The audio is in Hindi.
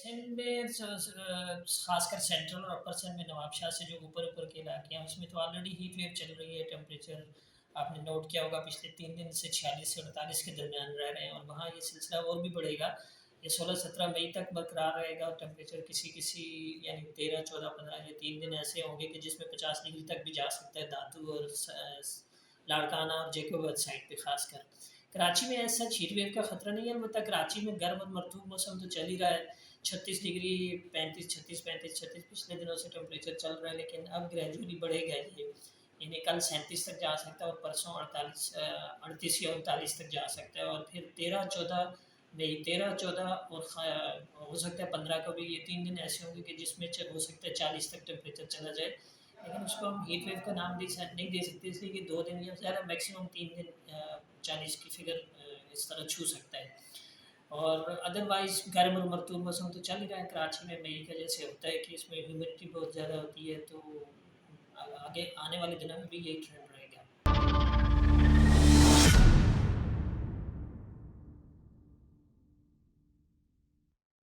सिंध में खासकर सेंट्रल और अपर सिंध में नवाबशाह से जो ऊपर ऊपर के इलाके हैं उसमें तो ऑलरेडी हीट वेव चल रही है। टेम्परेचर आपने नोट किया होगा पिछले 3 दिन से 46 से 48 के दरमियान रह रहे हैं और वहाँ ये सिलसिला और भी बढ़ेगा। ये 16-17 मई तक बरकरार रहेगा और टेम्परेचर किसी किसी यानी 13, 14, 15 ये 3 दिन ऐसे होंगे कि जिसमें 50 डिग्री तक भी जा सकता है। धातु और लाड़काना और जैकोब साइड पे खासकर। कराची में ऐसा हीट वेव का ख़तरा नहीं है, अलबत्ता कराची में गर्म और मरतूब मौसम तो चल ही रहा है। 36 डिग्री, 35, 36, 35, 36 पिछले दिनों से टेम्परेचर चल रहा है, लेकिन अब ग्रेजुअली बढ़ेगा ये। यानी कल 37 तक जा सकता है और परसों 38 या 39 तक जा सकता है और फिर 13, 14 और हो सकता है 15 को भी। ये 3 दिन ऐसे होंगे कि जिसमें हो सकता है 40 तक टेम्परेचर चला जाए, लेकिन उसको हम हीट वेव का नाम नहीं दे सकते, इसलिए कि 2 दिन या ज़्यादा मैक्सिमम 3 दिन 40 की फिगर इस तरह छू सकता है। और अदरवाइज़ गर्म और मरतूब मौसम तो चल ही रहा है कराची में। मई का जैसे होता है कि इसमें ह्यूमिडिटी बहुत ज़्यादा होती है, तो आगे आने वाले दिनों में भी यही ट्रेंड रहेगा।